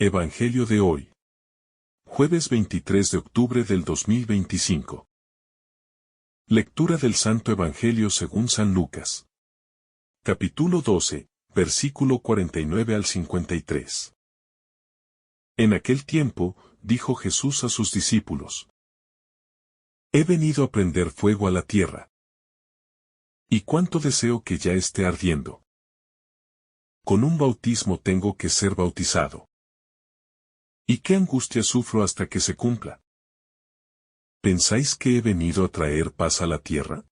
Evangelio de hoy. Jueves 23 de octubre del 2025. Lectura del Santo Evangelio según San Lucas. Capítulo 12, versículo 49 al 53. En aquel tiempo, dijo Jesús a sus discípulos: He venido a prender fuego a la tierra. Y cuánto deseo que ya esté ardiendo. Con un bautismo tengo que ser bautizado. ¿Y qué angustia sufro hasta que se cumpla? ¿Pensáis que he venido a traer paz a la tierra?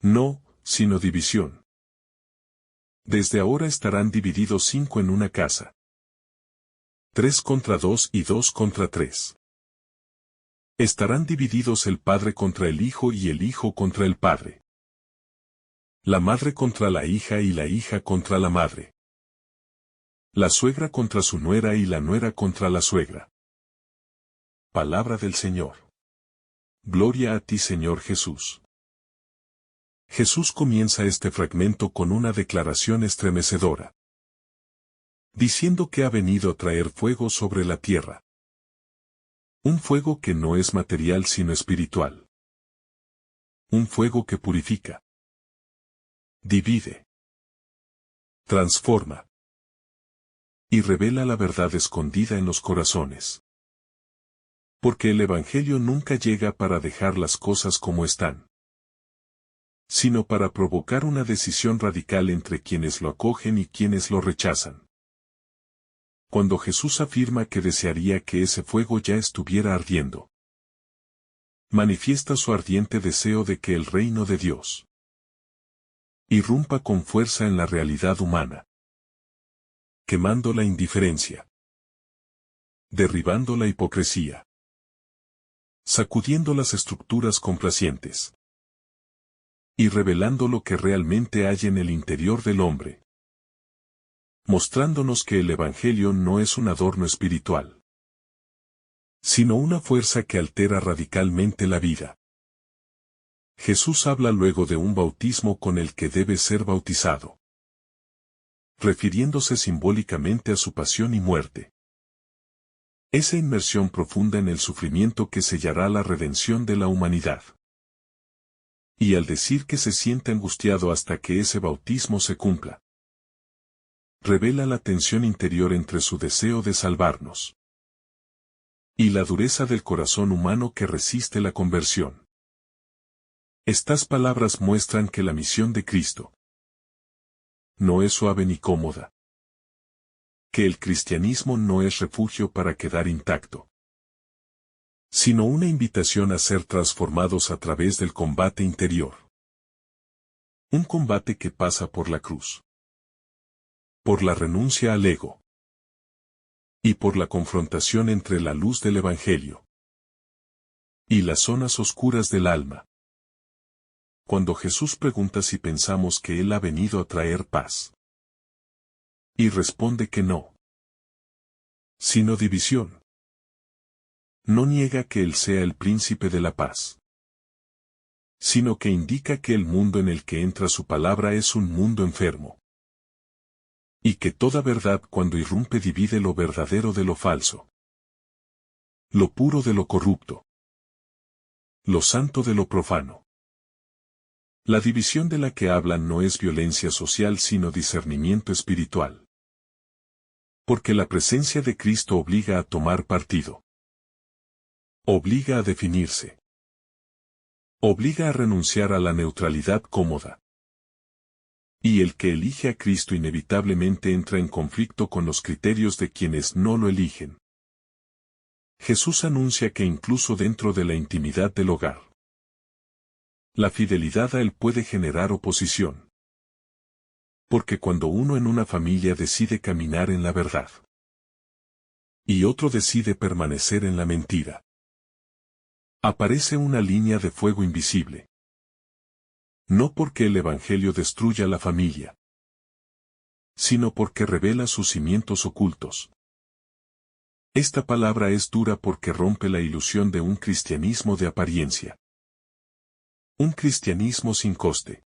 No, sino división. Desde ahora estarán divididos 5 en una casa. 3 contra 2 y 2 contra 3. Estarán divididos el padre contra el hijo y el hijo contra el padre. La madre contra la hija y la hija contra la madre. La suegra contra su nuera y la nuera contra la suegra. Palabra del Señor. Gloria a ti, Señor Jesús. Jesús comienza este fragmento con una declaración estremecedora, diciendo que ha venido a traer fuego sobre la tierra. Un fuego que no es material sino espiritual. Un fuego que purifica, divide, transforma y revela la verdad escondida en los corazones. Porque el Evangelio nunca llega para dejar las cosas como están, sino para provocar una decisión radical entre quienes lo acogen y quienes lo rechazan. Cuando Jesús afirma que desearía que ese fuego ya estuviera ardiendo, manifiesta su ardiente deseo de que el reino de Dios irrumpa con fuerza en la realidad humana, quemando la indiferencia, derribando la hipocresía, sacudiendo las estructuras complacientes y revelando lo que realmente hay en el interior del hombre, mostrándonos que el Evangelio no es un adorno espiritual, sino una fuerza que altera radicalmente la vida. Jesús habla luego de un bautismo con el que debe ser bautizado, refiriéndose simbólicamente a su pasión y muerte. Esa inmersión profunda en el sufrimiento que sellará la redención de la humanidad. Y al decir que se siente angustiado hasta que ese bautismo se cumpla, revela la tensión interior entre su deseo de salvarnos y la dureza del corazón humano que resiste la conversión. Estas palabras muestran que la misión de Cristo no es suave ni cómoda, que el cristianismo no es refugio para quedar intacto, sino una invitación a ser transformados a través del combate interior. Un combate que pasa por la cruz, por la renuncia al ego y por la confrontación entre la luz del Evangelio y las zonas oscuras del alma. Cuando Jesús pregunta si pensamos que Él ha venido a traer paz, y responde que no, sino división, no niega que Él sea el príncipe de la paz, sino que indica que el mundo en el que entra su palabra es un mundo enfermo, y que toda verdad cuando irrumpe divide lo verdadero de lo falso, lo puro de lo corrupto, lo santo de lo profano. La división de la que hablan no es violencia social sino discernimiento espiritual. Porque la presencia de Cristo obliga a tomar partido. Obliga a definirse. Obliga a renunciar a la neutralidad cómoda. Y el que elige a Cristo inevitablemente entra en conflicto con los criterios de quienes no lo eligen. Jesús anuncia que incluso dentro de la intimidad del hogar, la fidelidad a Él puede generar oposición. Porque cuando uno en una familia decide caminar en la verdad, y otro decide permanecer en la mentira, aparece una línea de fuego invisible. No porque el Evangelio destruya la familia, sino porque revela sus cimientos ocultos. Esta palabra es dura porque rompe la ilusión de un cristianismo de apariencia. Un cristianismo sin coste.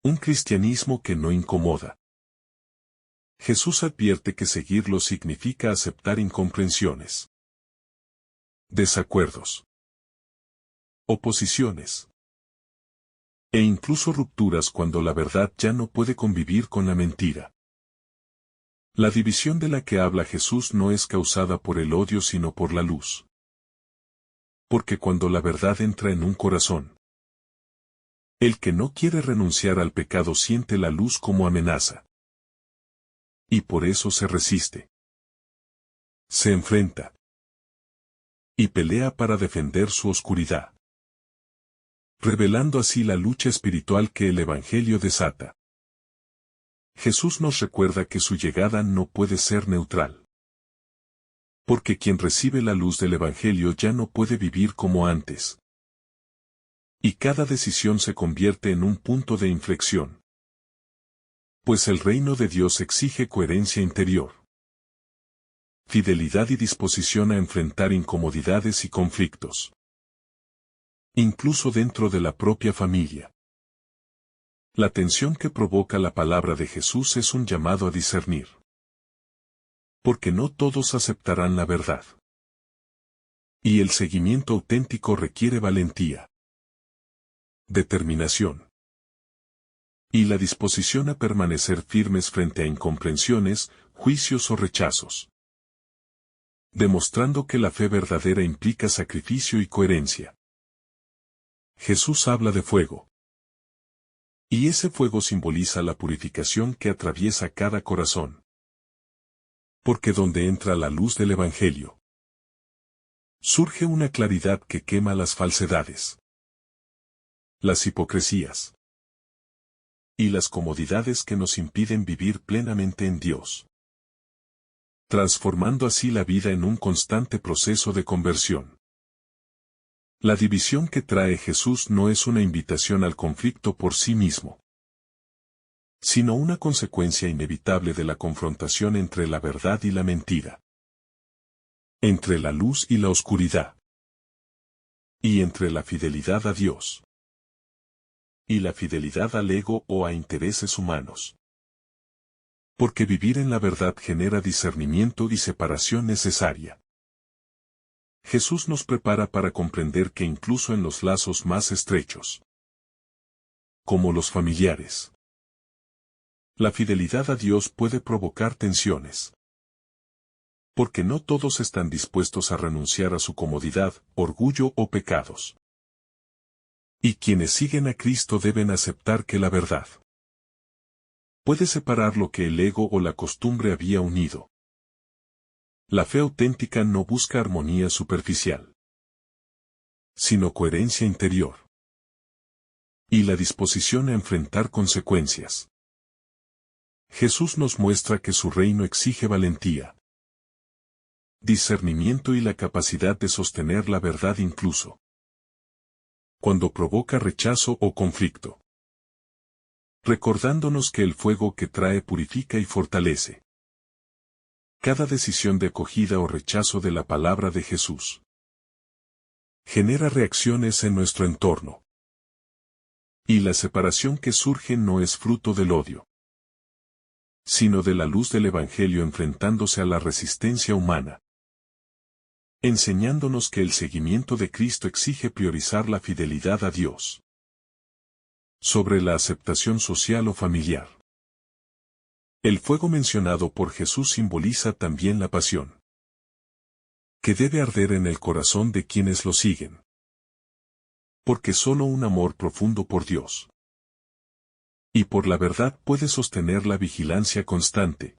Un cristianismo que no incomoda. Jesús advierte que seguirlo significa aceptar incomprensiones, desacuerdos, oposiciones e incluso rupturas cuando la verdad ya no puede convivir con la mentira. La división de la que habla Jesús no es causada por el odio sino por la luz. Porque cuando la verdad entra en un corazón, el que no quiere renunciar al pecado siente la luz como amenaza. Y por eso se resiste. Se enfrenta. Y pelea para defender su oscuridad. Revelando así la lucha espiritual que el Evangelio desata. Jesús nos recuerda que su llegada no puede ser neutral. Porque quien recibe la luz del Evangelio ya no puede vivir como antes. Y cada decisión se convierte en un punto de inflexión. Pues el reino de Dios exige coherencia interior, fidelidad y disposición a enfrentar incomodidades y conflictos. Incluso dentro de la propia familia. La tensión que provoca la palabra de Jesús es un llamado a discernir. Porque no todos aceptarán la verdad. Y el seguimiento auténtico requiere valentía, determinación y la disposición a permanecer firmes frente a incomprensiones, juicios o rechazos. Demostrando que la fe verdadera implica sacrificio y coherencia. Jesús habla de fuego. Y ese fuego simboliza la purificación que atraviesa cada corazón. Porque donde entra la luz del Evangelio, surge una claridad que quema las falsedades, las hipocresías y las comodidades que nos impiden vivir plenamente en Dios. Transformando así la vida en un constante proceso de conversión. La división que trae Jesús no es una invitación al conflicto por sí mismo, sino una consecuencia inevitable de la confrontación entre la verdad y la mentira, entre la luz y la oscuridad, y entre la fidelidad a Dios y la fidelidad al ego o a intereses humanos. Porque vivir en la verdad genera discernimiento y separación necesaria. Jesús nos prepara para comprender que incluso en los lazos más estrechos, como los familiares, la fidelidad a Dios puede provocar tensiones. Porque no todos están dispuestos a renunciar a su comodidad, orgullo o pecados. Y quienes siguen a Cristo deben aceptar que la verdad puede separar lo que el ego o la costumbre había unido. La fe auténtica no busca armonía superficial, sino coherencia interior. Y la disposición a enfrentar consecuencias. Jesús nos muestra que su reino exige valentía, discernimiento y la capacidad de sostener la verdad incluso cuando provoca rechazo o conflicto. Recordándonos que el fuego que trae purifica y fortalece. Cada decisión de acogida o rechazo de la palabra de Jesús genera reacciones en nuestro entorno. Y la separación que surge no es fruto del odio, sino de la luz del Evangelio enfrentándose a la resistencia humana. Enseñándonos que el seguimiento de Cristo exige priorizar la fidelidad a Dios sobre la aceptación social o familiar. El fuego mencionado por Jesús simboliza también la pasión, que debe arder en el corazón de quienes lo siguen. Porque solo un amor profundo por Dios y por la verdad puede sostener la vigilancia constante,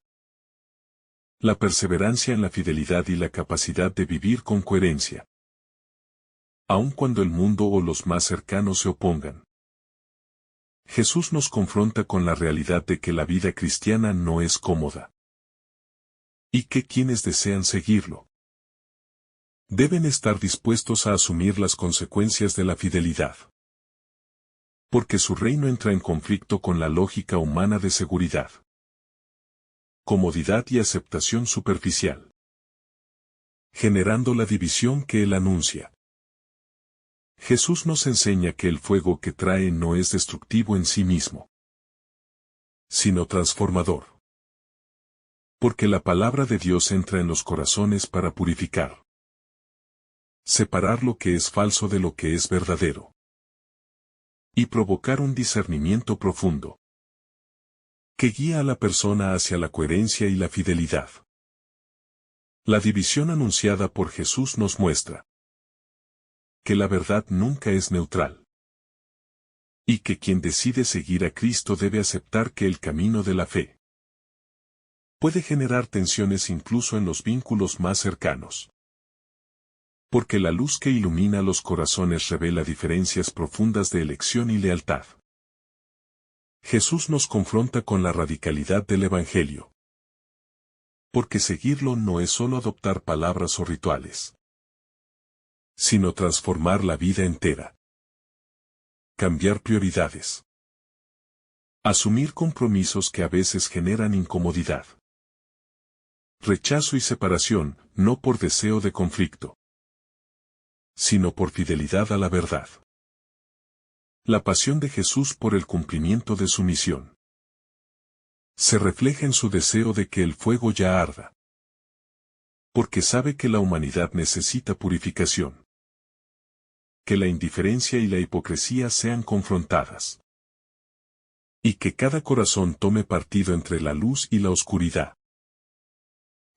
la perseverancia en la fidelidad y la capacidad de vivir con coherencia. Aun cuando el mundo o los más cercanos se opongan. Jesús nos confronta con la realidad de que la vida cristiana no es cómoda. Y que quienes desean seguirlo deben estar dispuestos a asumir las consecuencias de la fidelidad. Porque su reino entra en conflicto con la lógica humana de seguridad, comodidad y aceptación superficial, generando la división que él anuncia. Jesús nos enseña que el fuego que trae no es destructivo en sí mismo, sino transformador. Porque la palabra de Dios entra en los corazones para purificar, separar lo que es falso de lo que es verdadero, y provocar un discernimiento profundo, que guía a la persona hacia la coherencia y la fidelidad. La división anunciada por Jesús nos muestra que la verdad nunca es neutral, y que quien decide seguir a Cristo debe aceptar que el camino de la fe puede generar tensiones incluso en los vínculos más cercanos. Porque la luz que ilumina los corazones revela diferencias profundas de elección y lealtad. Jesús nos confronta con la radicalidad del Evangelio. Porque seguirlo no es solo adoptar palabras o rituales, sino transformar la vida entera. Cambiar prioridades. Asumir compromisos que a veces generan incomodidad. Rechazo y separación, no por deseo de conflicto, sino por fidelidad a la verdad. La pasión de Jesús por el cumplimiento de su misión se refleja en su deseo de que el fuego ya arda. Porque sabe que la humanidad necesita purificación. Que la indiferencia y la hipocresía sean confrontadas. Y que cada corazón tome partido entre la luz y la oscuridad.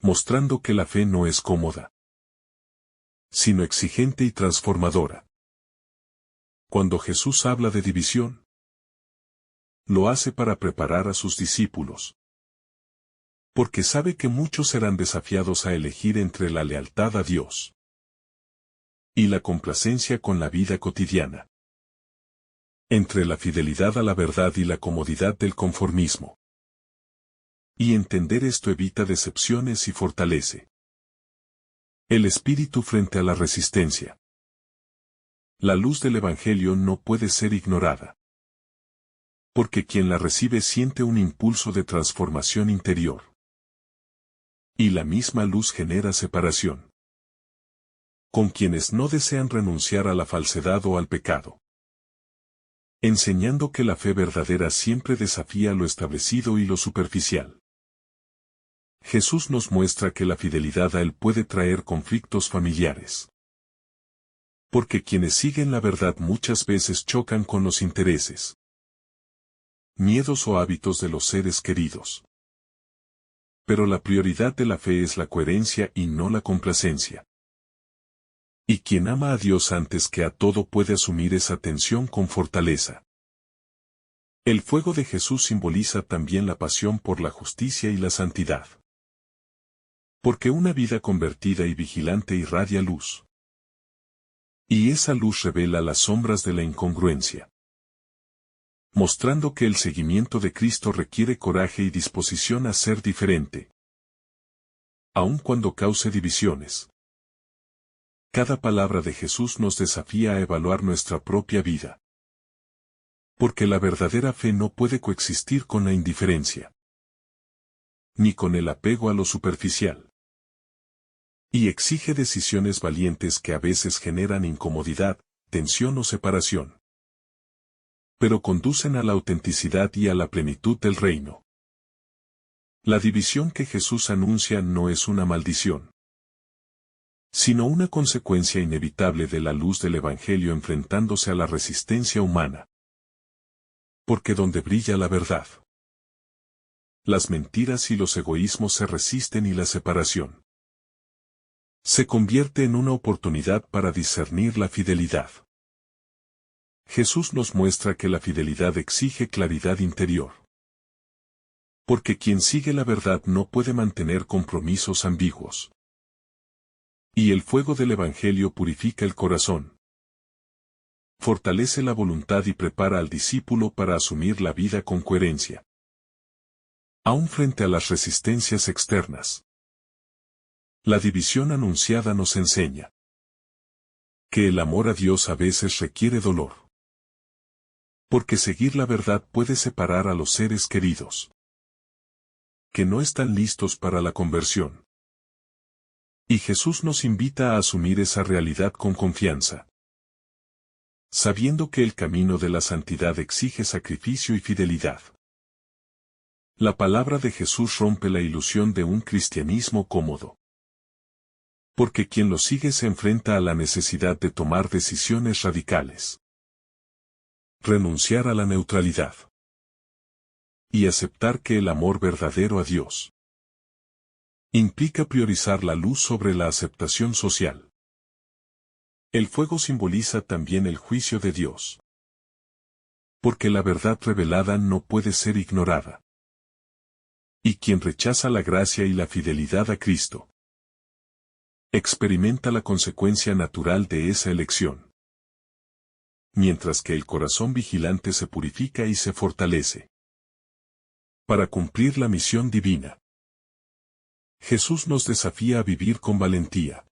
Mostrando que la fe no es cómoda, sino exigente y transformadora. Cuando Jesús habla de división, lo hace para preparar a sus discípulos. Porque sabe que muchos serán desafiados a elegir entre la lealtad a Dios y la complacencia con la vida cotidiana. Entre la fidelidad a la verdad y la comodidad del conformismo. Y entender esto evita decepciones y fortalece el espíritu frente a la resistencia. La luz del Evangelio no puede ser ignorada. Porque quien la recibe siente un impulso de transformación interior. Y la misma luz genera separación. Con quienes no desean renunciar a la falsedad o al pecado. Enseñando que la fe verdadera siempre desafía lo establecido y lo superficial. Jesús nos muestra que la fidelidad a Él puede traer conflictos familiares. Porque quienes siguen la verdad muchas veces chocan con los intereses, miedos o hábitos de los seres queridos. Pero la prioridad de la fe es la coherencia y no la complacencia. Y quien ama a Dios antes que a todo puede asumir esa tensión con fortaleza. El fuego de Jesús simboliza también la pasión por la justicia y la santidad. Porque una vida convertida y vigilante irradia luz. Y esa luz revela las sombras de la incongruencia. Mostrando que el seguimiento de Cristo requiere coraje y disposición a ser diferente. Aun cuando cause divisiones. Cada palabra de Jesús nos desafía a evaluar nuestra propia vida. Porque la verdadera fe no puede coexistir con la indiferencia. Ni con el apego a lo superficial. Y exige decisiones valientes que a veces generan incomodidad, tensión o separación. Pero conducen a la autenticidad y a la plenitud del reino. La división que Jesús anuncia no es una maldición, sino una consecuencia inevitable de la luz del Evangelio enfrentándose a la resistencia humana. Porque donde brilla la verdad, las mentiras y los egoísmos se resisten y la separación se convierte en una oportunidad para discernir la fidelidad. Jesús nos muestra que la fidelidad exige claridad interior. Porque quien sigue la verdad no puede mantener compromisos ambiguos. Y el fuego del Evangelio purifica el corazón. Fortalece la voluntad y prepara al discípulo para asumir la vida con coherencia. Aún frente a las resistencias externas. La división anunciada nos enseña que el amor a Dios a veces requiere dolor. Porque seguir la verdad puede separar a los seres queridos que no están listos para la conversión. Y Jesús nos invita a asumir esa realidad con confianza. Sabiendo que el camino de la santidad exige sacrificio y fidelidad. La palabra de Jesús rompe la ilusión de un cristianismo cómodo. Porque quien lo sigue se enfrenta a la necesidad de tomar decisiones radicales. Renunciar a la neutralidad. Y aceptar que el amor verdadero a Dios implica priorizar la luz sobre la aceptación social. El fuego simboliza también el juicio de Dios. Porque la verdad revelada no puede ser ignorada. Y quien rechaza la gracia y la fidelidad a Cristo experimenta la consecuencia natural de esa elección. Mientras que el corazón vigilante se purifica y se fortalece para cumplir la misión divina. Jesús nos desafía a vivir con valentía.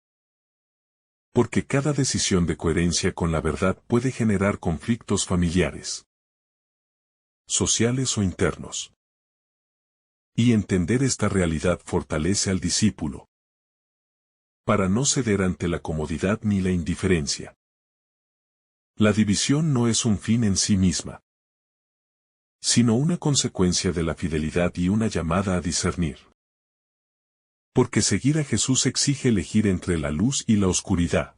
Porque cada decisión de coherencia con la verdad puede generar conflictos familiares, sociales o internos. Y entender esta realidad fortalece al discípulo para no ceder ante la comodidad ni la indiferencia. La división no es un fin en sí misma, sino una consecuencia de la fidelidad y una llamada a discernir. Porque seguir a Jesús exige elegir entre la luz y la oscuridad,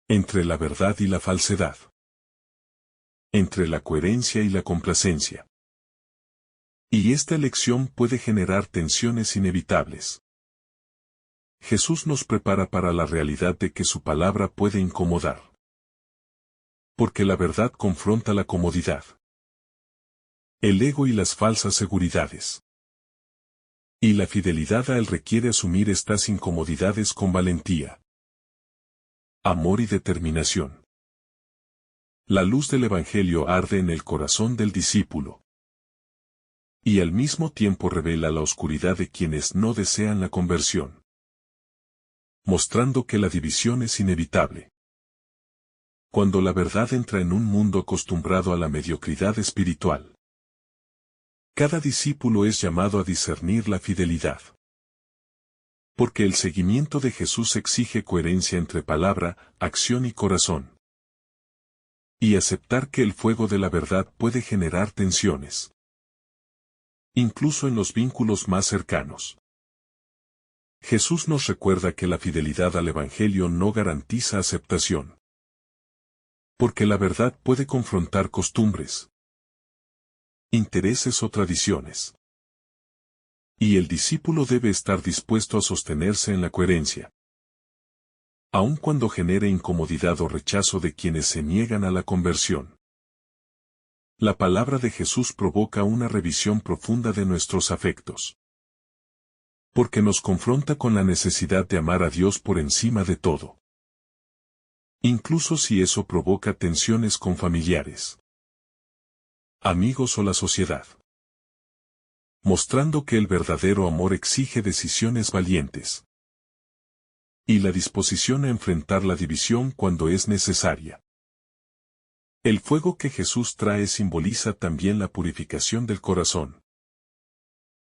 entre la verdad y la falsedad, entre la coherencia y la complacencia. Y esta elección puede generar tensiones inevitables. Jesús nos prepara para la realidad de que su palabra puede incomodar. Porque la verdad confronta la comodidad, el ego y las falsas seguridades. Y la fidelidad a Él requiere asumir estas incomodidades con valentía, amor y determinación. La luz del Evangelio arde en el corazón del discípulo. Y al mismo tiempo revela la oscuridad de quienes no desean la conversión, mostrando que la división es inevitable. Cuando la verdad entra en un mundo acostumbrado a la mediocridad espiritual, cada discípulo es llamado a discernir la fidelidad. Porque el seguimiento de Jesús exige coherencia entre palabra, acción y corazón. Y aceptar que el fuego de la verdad puede generar tensiones, incluso en los vínculos más cercanos. Jesús nos recuerda que la fidelidad al Evangelio no garantiza aceptación. Porque la verdad puede confrontar costumbres, intereses o tradiciones. Y el discípulo debe estar dispuesto a sostenerse en la coherencia, aun cuando genere incomodidad o rechazo de quienes se niegan a la conversión. La palabra de Jesús provoca una revisión profunda de nuestros afectos. Porque nos confronta con la necesidad de amar a Dios por encima de todo. Incluso si eso provoca tensiones con familiares, amigos o la sociedad. Mostrando que el verdadero amor exige decisiones valientes. Y la disposición a enfrentar la división cuando es necesaria. El fuego que Jesús trae simboliza también la purificación del corazón.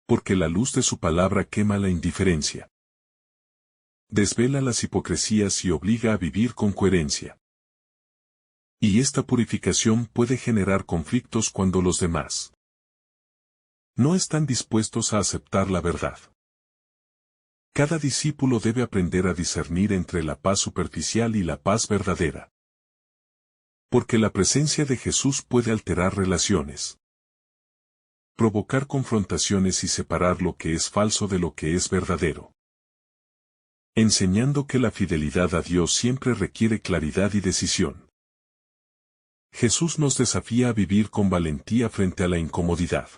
Porque la luz de su palabra quema la indiferencia, desvela las hipocresías y obliga a vivir con coherencia. Y esta purificación puede generar conflictos cuando los demás no están dispuestos a aceptar la verdad. Cada discípulo debe aprender a discernir entre la paz superficial y la paz verdadera. Porque la presencia de Jesús puede alterar relaciones, provocar confrontaciones y separar lo que es falso de lo que es verdadero. Enseñando que la fidelidad a Dios siempre requiere claridad y decisión. Jesús nos desafía a vivir con valentía frente a la incomodidad.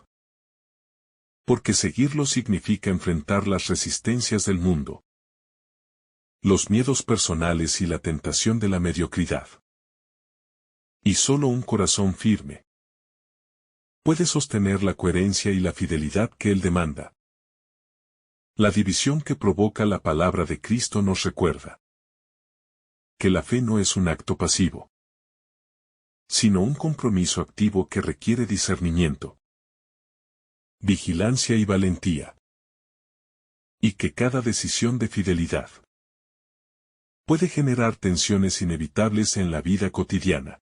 Porque seguirlo significa enfrentar las resistencias del mundo, los miedos personales y la tentación de la mediocridad. Y solo un corazón firme puede sostener la coherencia y la fidelidad que Él demanda. La división que provoca la palabra de Cristo nos recuerda que la fe no es un acto pasivo, sino un compromiso activo que requiere discernimiento, vigilancia y valentía. Y que cada decisión de fidelidad puede generar tensiones inevitables en la vida cotidiana.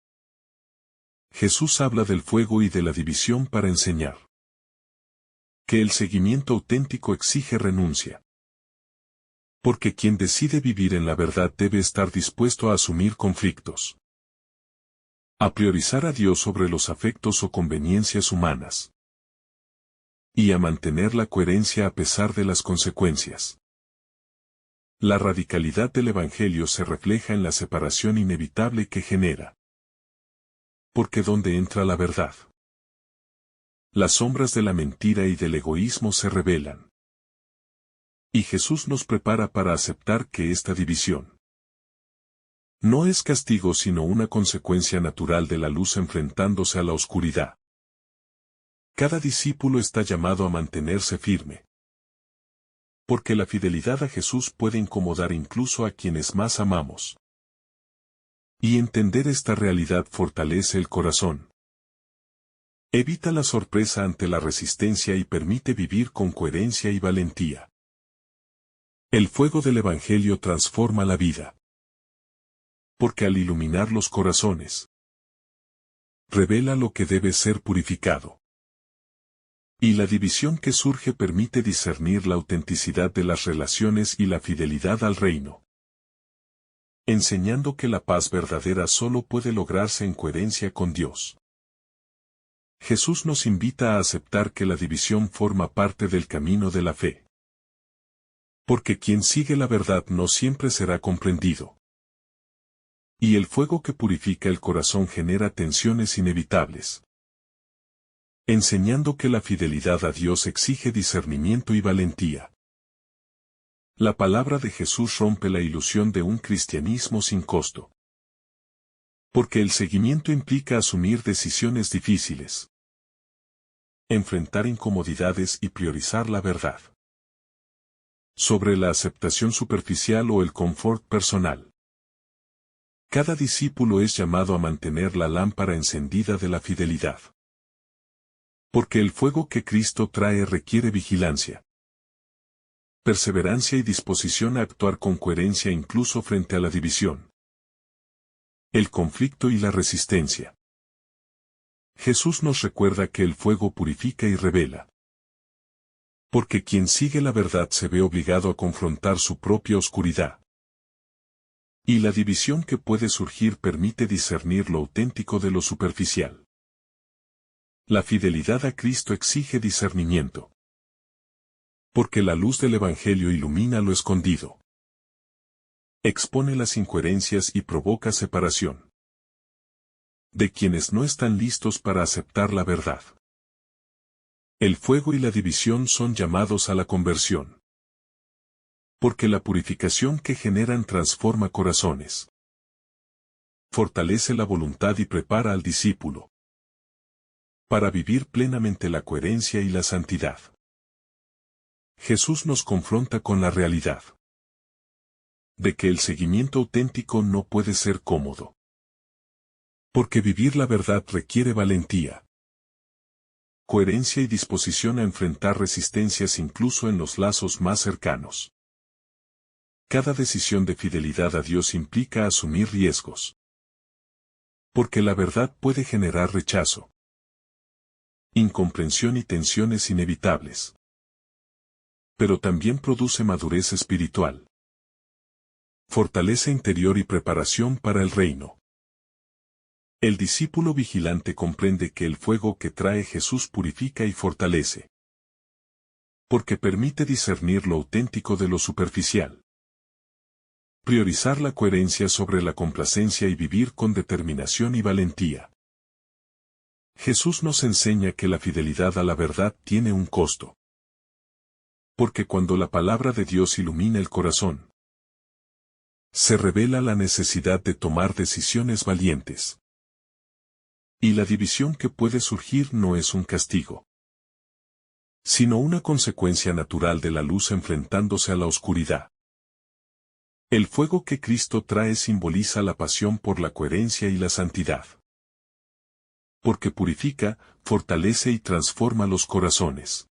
Jesús habla del fuego y de la división para enseñar Que el seguimiento auténtico exige renuncia. Porque quien decide vivir en la verdad debe estar dispuesto a asumir conflictos. A priorizar a Dios sobre los afectos o conveniencias humanas. Y a mantener la coherencia a pesar de las consecuencias. La radicalidad del Evangelio se refleja en la separación inevitable que genera. Porque donde entra la verdad, las sombras de la mentira y del egoísmo se revelan. Y Jesús nos prepara para aceptar que esta división no es castigo sino una consecuencia natural de la luz enfrentándose a la oscuridad. Cada discípulo está llamado a mantenerse firme. Porque la fidelidad a Jesús puede incomodar incluso a quienes más amamos. Y entender esta realidad fortalece el corazón. Evita la sorpresa ante la resistencia y permite vivir con coherencia y valentía. El fuego del Evangelio transforma la vida. Porque al iluminar los corazones, revela lo que debe ser purificado. Y la división que surge permite discernir la autenticidad de las relaciones y la fidelidad al reino. Enseñando que la paz verdadera solo puede lograrse en coherencia con Dios. Jesús nos invita a aceptar que la división forma parte del camino de la fe. Porque quien sigue la verdad no siempre será comprendido. Y el fuego que purifica el corazón genera tensiones inevitables. Enseñando que la fidelidad a Dios exige discernimiento y valentía. La palabra de Jesús rompe la ilusión de un cristianismo sin costo. Porque el seguimiento implica asumir decisiones difíciles. Enfrentar incomodidades y priorizar la verdad. Sobre la aceptación superficial o el confort personal. Cada discípulo es llamado a mantener la lámpara encendida de la fidelidad. Porque el fuego que Cristo trae requiere vigilancia, perseverancia y disposición a actuar con coherencia incluso frente a la división, el conflicto y la resistencia. Jesús nos recuerda que el fuego purifica y revela. Porque quien sigue la verdad se ve obligado a confrontar su propia oscuridad. Y la división que puede surgir permite discernir lo auténtico de lo superficial. La fidelidad a Cristo exige discernimiento. Porque la luz del Evangelio ilumina lo escondido. Expone las incoherencias y provoca separación. De quienes no están listos para aceptar la verdad. El fuego y la división son llamados a la conversión. Porque la purificación que generan transforma corazones. Fortalece la voluntad y prepara al discípulo. Para vivir plenamente la coherencia y la santidad. Jesús nos confronta con la realidad. De que el seguimiento auténtico no puede ser cómodo. Porque vivir la verdad requiere valentía. Coherencia y disposición a enfrentar resistencias incluso en los lazos más cercanos. Cada decisión de fidelidad a Dios implica asumir riesgos. Porque la verdad puede generar rechazo, incomprensión y tensiones inevitables. Pero también produce madurez espiritual. Fortaleza interior y preparación para el reino. El discípulo vigilante comprende que el fuego que trae Jesús purifica y fortalece. Porque permite discernir lo auténtico de lo superficial. Priorizar la coherencia sobre la complacencia y vivir con determinación y valentía. Jesús nos enseña que la fidelidad a la verdad tiene un costo. Porque cuando la palabra de Dios ilumina el corazón, se revela la necesidad de tomar decisiones valientes. Y la división que puede surgir no es un castigo, sino una consecuencia natural de la luz enfrentándose a la oscuridad. El fuego que Cristo trae simboliza la pasión por la coherencia y la santidad. Porque purifica, fortalece y transforma los corazones.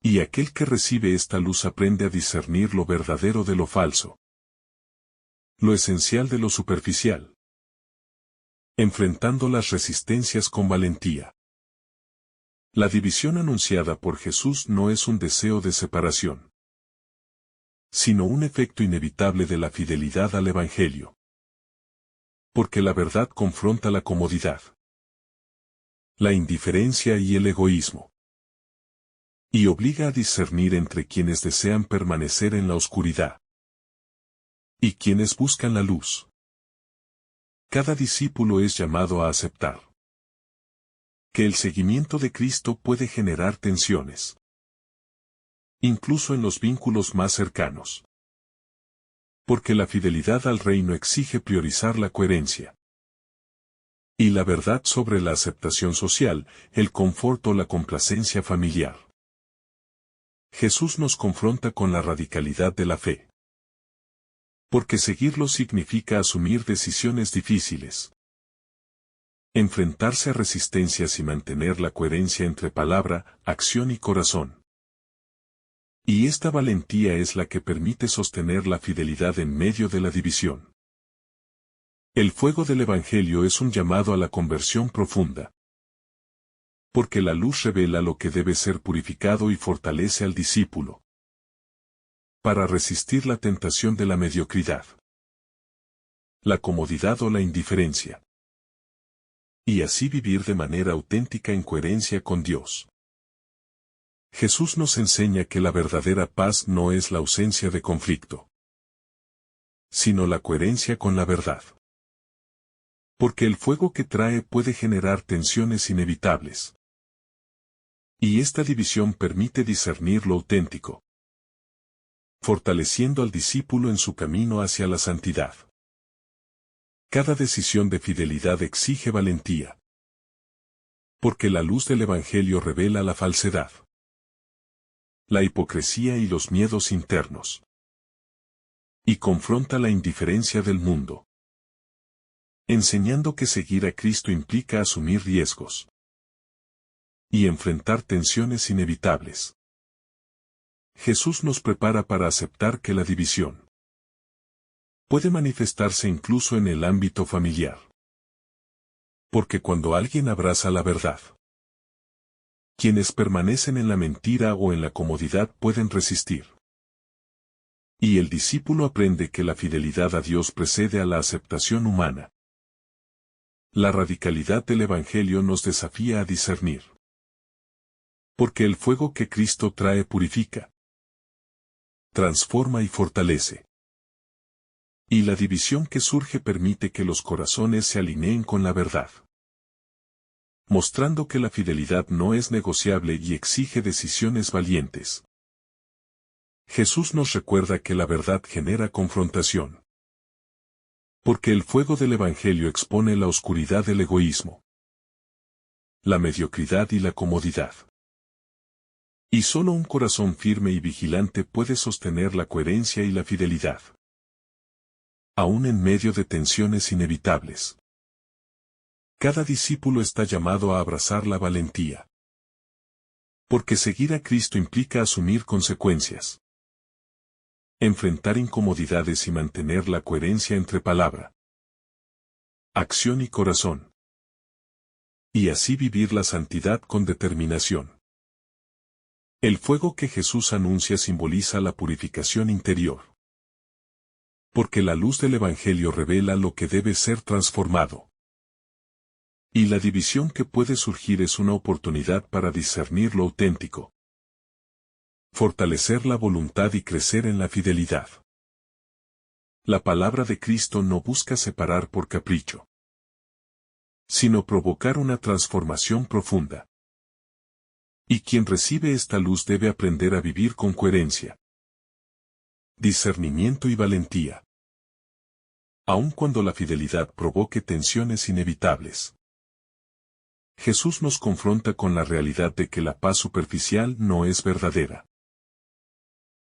Y aquel que recibe esta luz aprende a discernir lo verdadero de lo falso, lo esencial de lo superficial, enfrentando las resistencias con valentía. La división anunciada por Jesús no es un deseo de separación, sino un efecto inevitable de la fidelidad al Evangelio. Porque la verdad confronta la comodidad, la indiferencia y el egoísmo, y obliga a discernir entre quienes desean permanecer en la oscuridad y quienes buscan la luz. Cada discípulo es llamado a aceptar que el seguimiento de Cristo puede generar tensiones, incluso en los vínculos más cercanos. Porque la fidelidad al reino exige priorizar la coherencia y la verdad sobre la aceptación social, el confort o la complacencia familiar. Jesús nos confronta con la radicalidad de la fe. Porque seguirlo significa asumir decisiones difíciles, enfrentarse a resistencias y mantener la coherencia entre palabra, acción y corazón. Y esta valentía es la que permite sostener la fidelidad en medio de la división. El fuego del Evangelio es un llamado a la conversión profunda. Porque la luz revela lo que debe ser purificado y fortalece al discípulo para resistir la tentación de la mediocridad, la comodidad o la indiferencia. Y así vivir de manera auténtica en coherencia con Dios. Jesús nos enseña que la verdadera paz no es la ausencia de conflicto, sino la coherencia con la verdad. Porque el fuego que trae puede generar tensiones inevitables. Y esta división permite discernir lo auténtico, fortaleciendo al discípulo en su camino hacia la santidad. Cada decisión de fidelidad exige valentía. Porque la luz del Evangelio revela la falsedad, la hipocresía y los miedos internos. Y confronta la indiferencia del mundo, enseñando que seguir a Cristo implica asumir riesgos y enfrentar tensiones inevitables. Jesús nos prepara para aceptar que la división puede manifestarse incluso en el ámbito familiar. Porque cuando alguien abraza la verdad, quienes permanecen en la mentira o en la comodidad pueden resistir. Y el discípulo aprende que la fidelidad a Dios precede a la aceptación humana. La radicalidad del Evangelio nos desafía a discernir. Porque el fuego que Cristo trae purifica, transforma y fortalece. Y la división que surge permite que los corazones se alineen con la verdad, mostrando que la fidelidad no es negociable y exige decisiones valientes. Jesús nos recuerda que la verdad genera confrontación. Porque el fuego del Evangelio expone la oscuridad del egoísmo, la mediocridad y la comodidad. Y solo un corazón firme y vigilante puede sostener la coherencia y la fidelidad, aún en medio de tensiones inevitables. Cada discípulo está llamado a abrazar la valentía. Porque seguir a Cristo implica asumir consecuencias, enfrentar incomodidades y mantener la coherencia entre palabra, acción y corazón. Y así vivir la santidad con determinación. El fuego que Jesús anuncia simboliza la purificación interior. Porque la luz del Evangelio revela lo que debe ser transformado. Y la división que puede surgir es una oportunidad para discernir lo auténtico, fortalecer la voluntad y crecer en la fidelidad. La palabra de Cristo no busca separar por capricho, sino provocar una transformación profunda. Y quien recibe esta luz debe aprender a vivir con coherencia, discernimiento y valentía, aun cuando la fidelidad provoque tensiones inevitables. Jesús nos confronta con la realidad de que la paz superficial no es verdadera.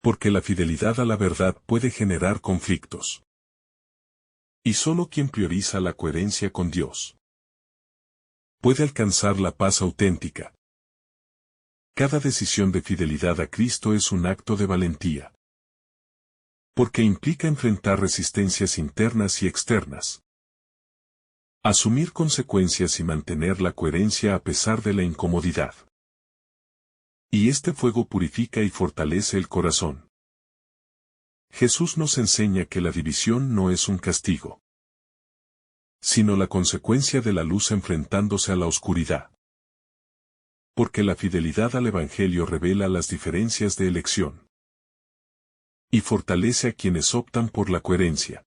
Porque la fidelidad a la verdad puede generar conflictos. Y solo quien prioriza la coherencia con Dios puede alcanzar la paz auténtica. Cada decisión de fidelidad a Cristo es un acto de valentía. Porque implica enfrentar resistencias internas y externas, asumir consecuencias y mantener la coherencia a pesar de la incomodidad. Y este fuego purifica y fortalece el corazón. Jesús nos enseña que la división no es un castigo, sino la consecuencia de la luz enfrentándose a la oscuridad. Porque la fidelidad al Evangelio revela las diferencias de elección y fortalece a quienes optan por la coherencia.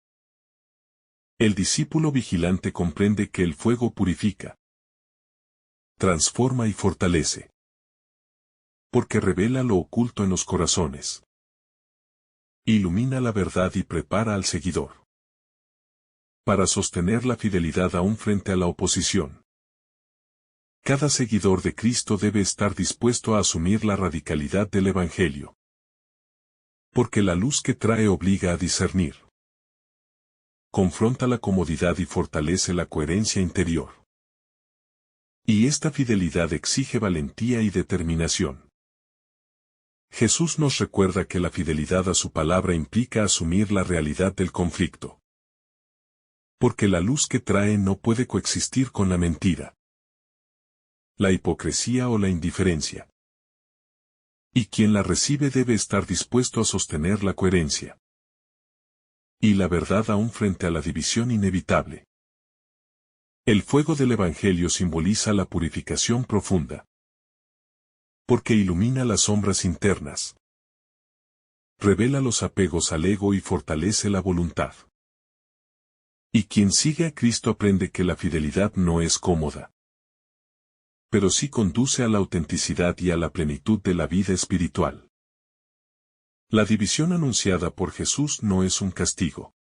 El discípulo vigilante comprende que el fuego purifica, transforma y fortalece, porque revela lo oculto en los corazones, ilumina la verdad y prepara al seguidor para sostener la fidelidad aún frente a la oposición. Cada seguidor de Cristo debe estar dispuesto a asumir la radicalidad del Evangelio, porque la luz que trae obliga a discernir, confronta la comodidad y fortalece la coherencia interior. Y esta fidelidad exige valentía y determinación. Jesús nos recuerda que la fidelidad a su palabra implica asumir la realidad del conflicto, porque la luz que trae no puede coexistir con la mentira, la hipocresía o la indiferencia. Y quien la recibe debe estar dispuesto a sostener la coherencia y la verdad aún frente a la división inevitable. El fuego del Evangelio simboliza la purificación profunda, porque ilumina las sombras internas, revela los apegos al ego y fortalece la voluntad. Y quien sigue a Cristo aprende que la fidelidad no es cómoda, pero sí conduce a la autenticidad y a la plenitud de la vida espiritual. La división anunciada por Jesús no es un castigo,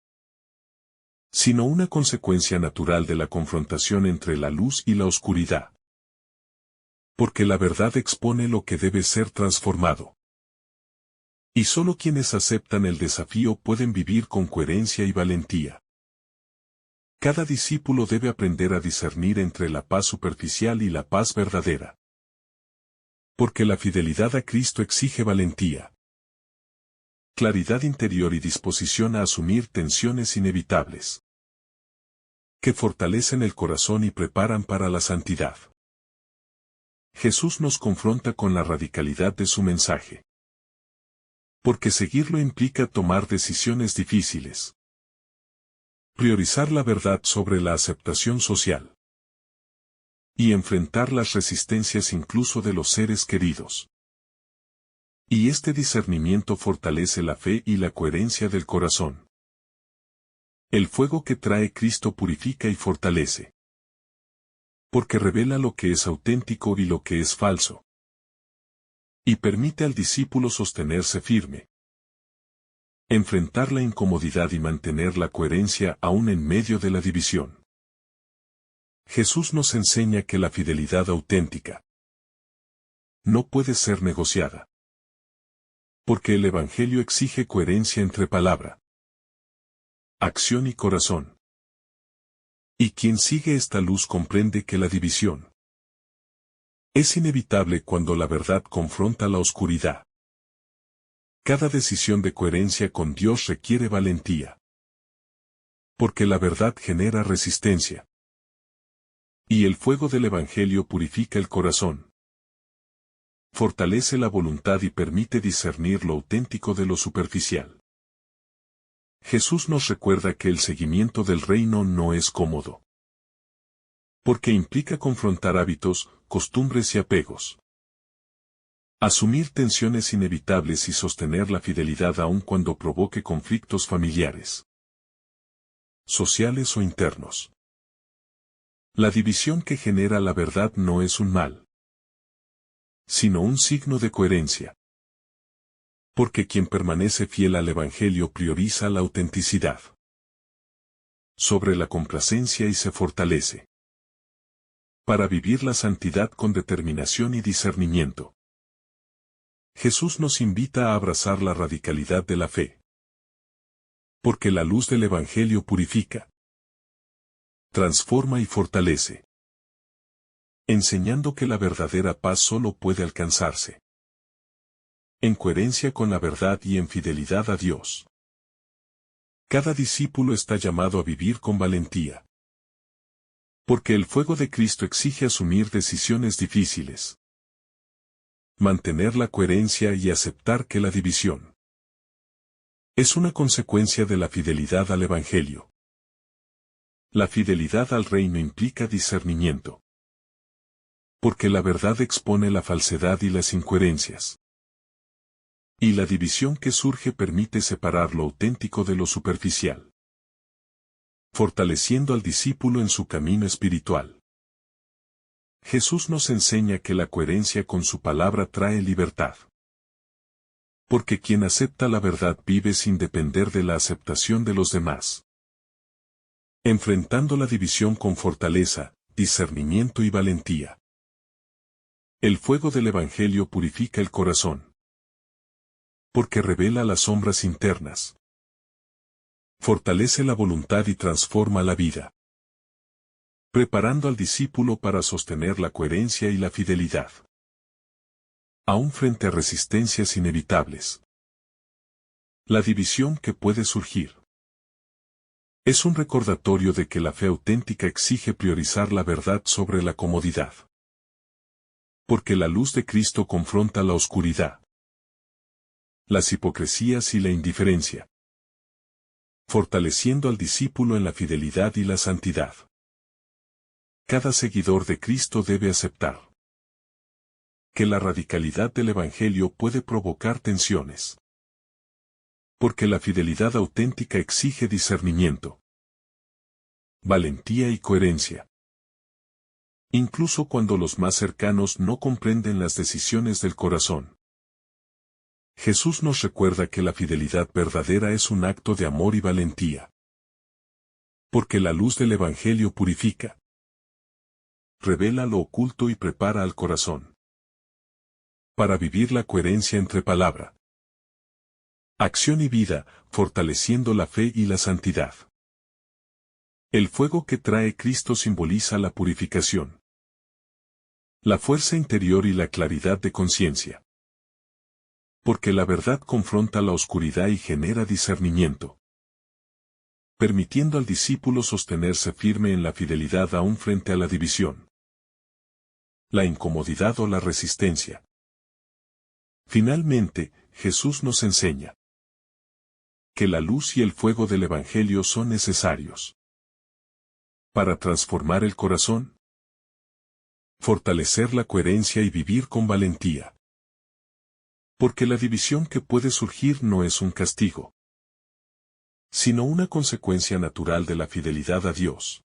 sino una consecuencia natural de la confrontación entre la luz y la oscuridad. Porque la verdad expone lo que debe ser transformado. Y solo quienes aceptan el desafío pueden vivir con coherencia y valentía. Cada discípulo debe aprender a discernir entre la paz superficial y la paz verdadera. Porque la fidelidad a Cristo exige valentía, claridad interior y disposición a asumir tensiones inevitables, que fortalecen el corazón y preparan para la santidad. Jesús nos confronta con la radicalidad de su mensaje. Porque seguirlo implica tomar decisiones difíciles, priorizar la verdad sobre la aceptación social y enfrentar las resistencias incluso de los seres queridos. Y este discernimiento fortalece la fe y la coherencia del corazón. El fuego que trae Cristo purifica y fortalece, porque revela lo que es auténtico y lo que es falso, y permite al discípulo sostenerse firme, enfrentar la incomodidad y mantener la coherencia aún en medio de la división. Jesús nos enseña que la fidelidad auténtica no puede ser negociada, porque el Evangelio exige coherencia entre palabra, acción y corazón. Y quien sigue esta luz comprende que la división es inevitable cuando la verdad confronta la oscuridad. Cada decisión de coherencia con Dios requiere valentía, porque la verdad genera resistencia. Y el fuego del Evangelio purifica el corazón, fortalece la voluntad y permite discernir lo auténtico de lo superficial. Jesús nos recuerda que el seguimiento del reino no es cómodo, porque implica confrontar hábitos, costumbres y apegos, asumir tensiones inevitables y sostener la fidelidad aun cuando provoque conflictos familiares, sociales o internos. La división que genera la verdad no es un mal, sino un signo de coherencia. Porque quien permanece fiel al Evangelio prioriza la autenticidad sobre la complacencia y se fortalece para vivir la santidad con determinación y discernimiento. Jesús nos invita a abrazar la radicalidad de la fe, porque la luz del Evangelio purifica, transforma y fortalece, enseñando que la verdadera paz solo puede alcanzarse en coherencia con la verdad y en fidelidad a Dios. Cada discípulo está llamado a vivir con valentía, porque el fuego de Cristo exige asumir decisiones difíciles, Mantener la coherencia y aceptar que la división es una consecuencia de la fidelidad al Evangelio. La fidelidad al reino implica discernimiento, porque la verdad expone la falsedad y las incoherencias. Y la división que surge permite separar lo auténtico de lo superficial, fortaleciendo al discípulo en su camino espiritual. Jesús nos enseña que la coherencia con su palabra trae libertad. Porque quien acepta la verdad vive sin depender de la aceptación de los demás. Enfrentando la división con fortaleza, discernimiento y valentía. El fuego del Evangelio purifica el corazón. Porque revela las sombras internas. Fortalece la voluntad y transforma la vida. Preparando al discípulo para sostener la coherencia y la fidelidad. Aún frente a resistencias inevitables. La división que puede surgir es un recordatorio de que la fe auténtica exige priorizar la verdad sobre la comodidad. Porque la luz de Cristo confronta la oscuridad, las hipocresías y la indiferencia, fortaleciendo al discípulo en la fidelidad y la santidad. Cada seguidor de Cristo debe aceptar que la radicalidad del Evangelio puede provocar tensiones. Porque la fidelidad auténtica exige discernimiento, valentía y coherencia. Incluso cuando los más cercanos no comprenden las decisiones del corazón. Jesús nos recuerda que la fidelidad verdadera es un acto de amor y valentía. Porque la luz del Evangelio purifica, revela lo oculto y prepara al corazón para vivir la coherencia entre palabra, acción y vida, fortaleciendo la fe y la santidad. El fuego que trae Cristo simboliza la purificación, la fuerza interior y la claridad de conciencia. Porque la verdad confronta la oscuridad y genera discernimiento, permitiendo al discípulo sostenerse firme en la fidelidad aún frente a la división, la incomodidad o la resistencia. Finalmente, Jesús nos enseña que la luz y el fuego del Evangelio son necesarios para transformar el corazón, fortalecer la coherencia y vivir con valentía. Porque la división que puede surgir no es un castigo, sino una consecuencia natural de la fidelidad a Dios,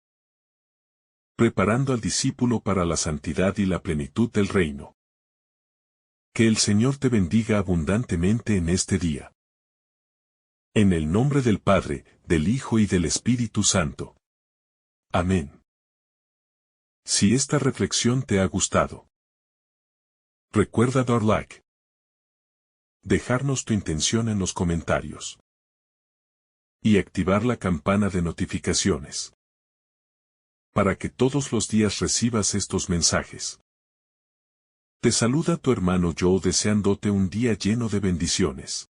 preparando al discípulo para la santidad y la plenitud del reino. Que el Señor te bendiga abundantemente en este día. En el nombre del Padre, del Hijo y del Espíritu Santo. Amén. Si esta reflexión te ha gustado, recuerda dar like, dejarnos tu intención en los comentarios y activar la campana de notificaciones para que todos los días recibas estos mensajes. Te saluda tu hermano Joe deseándote un día lleno de bendiciones.